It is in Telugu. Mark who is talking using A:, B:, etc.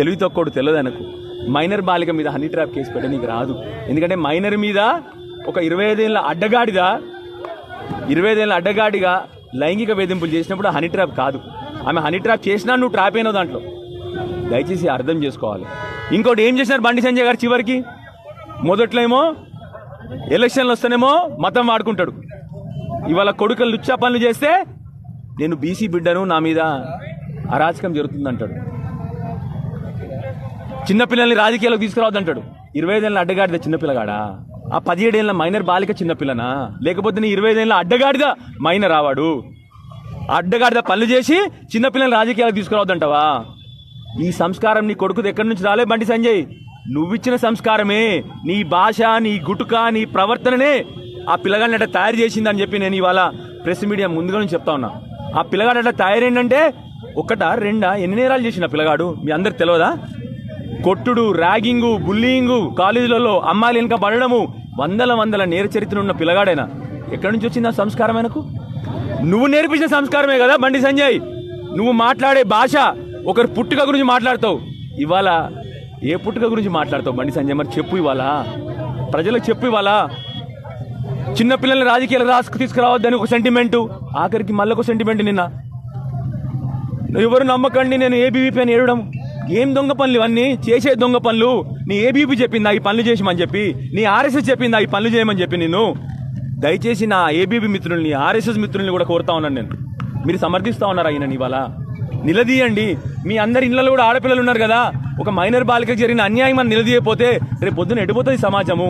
A: తెలివి తక్కువడు తెలియదు ఆయనకు. మైనర్ బాలిక మీద హనీ ట్రాప్ కేసు పెట్టే నీకు రాదు. ఎందుకంటే మైనర్ మీద ఒక 25 ఏళ్ళ అడ్డగాడిగా లైంగిక వేధింపులు చేసినప్పుడు హనీ ట్రాప్ కాదు. ఆమె హనీ ట్రాప్ చేసినా నువ్వు ట్రాప్ అయినావు దాంట్లో. దయచేసి అర్థం చేసుకోవాలి. ఇంకోటి ఏం చేసినారు బండి సంజయ్ గారు చివరికి? మొదట్లో ఏమో ఎలక్షన్లు వస్తేనేమో మతం వాడుకుంటాడు. ఇవాళ కొడుకులు లుచ్చా పనులు చేస్తే నేను బీసీ బిడ్డను, నా మీద అరాచకం జరుగుతుందంటాడు. చిన్నపిల్లల్ని రాజకీయాలకు తీసుకురావద్దంటాడు. 25 ఏళ్ళ అడ్డగాడిద చిన్నపిల్లగాడా? ఆ 17 ఏళ్ళ మైనర్ బాలిక చిన్నపిల్లనా? లేకపోతే నీ 25 ఏళ్ళ అడ్డగాడిద మైనర్ రావాడు? అడ్డగాడిద పనులు చేసి చిన్నపిల్లల్ని రాజకీయాలకు తీసుకురావద్దంటావా? ఈ సంస్కారం నీ కొడుకుది ఎక్కడి నుంచి రాలే బండి సంజయ్? నువ్విచ్చిన సంస్కారమే, నీ భాష, నీ గుటుక, నీ ప్రవర్తననే ఆ పిల్లగాడిని అట్లా తయారు చేసిందని చెప్పి నేను ఇవాళ ప్రెస్ మీడియా ముందుగా నుంచి చెప్తా ఉన్నా. ఆ పిల్లగాడు అట్లా తయారైందంటే ఒకటా రెండా ఎన్ని నేరాలు చేసిన పిల్లగాడు మీ అందరికి తెలియదా? కొట్టుడు, ర్యాగింగు, బుల్లింగు, కాలేజీలలో అమ్మాయిలు వెనుక పడడము, వందల నేర చరిత్ర ఉన్న పిల్లగాడైనా ఎక్కడి నుంచి వచ్చింది ఆ సంస్కారం ఆయనకు? నువ్వు నేర్పించిన సంస్కారమే కదా బండి సంజయ్. నువ్వు మాట్లాడే భాష ఒకరి పుట్టుక గురించి మాట్లాడతావు. ఇవాళ ఏ పుట్టుక గురించి మాట్లాడతావు బండి సంజయ్? మరి చెప్పు, ఇవాళ ప్రజలకు చెప్పు. ఇవాళ చిన్నపిల్లల్ని రాజకీయాలు తీసుకురావద్దని ఒక సెంటిమెంటు, ఆఖరికి మళ్ళొక సెంటిమెంట్. నిన్న ఎవరు నమ్మకండి నేను ఏబీవీపీ అని ఏడడం. ఏం దొంగ పనులు ఇవన్నీ? చేసే దొంగ పనులు. నీ ఏబీవీపీ చెప్పిందా ఈ పనులు చేసామని చెప్పి? నీ ఆర్ఎస్ఎస్ చెప్పిందా ఈ పనులు చేయమని చెప్పి? నేను దయచేసి నా ఏబీవీ మిత్రుల్ని, ఆర్ఎస్ఎస్ మిత్రుల్ని కూడా కోరుతా ఉన్నాను నేను. మీరు సమర్థిస్తా ఉన్నారు ఆయన ఇవాళ. నిలదీయండి. మీ అందరి ఇళ్లలో కూడా ఆడపిల్లలు ఉన్నారు కదా. ఒక మైనర్ బాలికకు జరిగిన అన్యాయం అని నిలదీయకపోతే రేపు పొద్దున ఎడిపోతుంది సమాజము.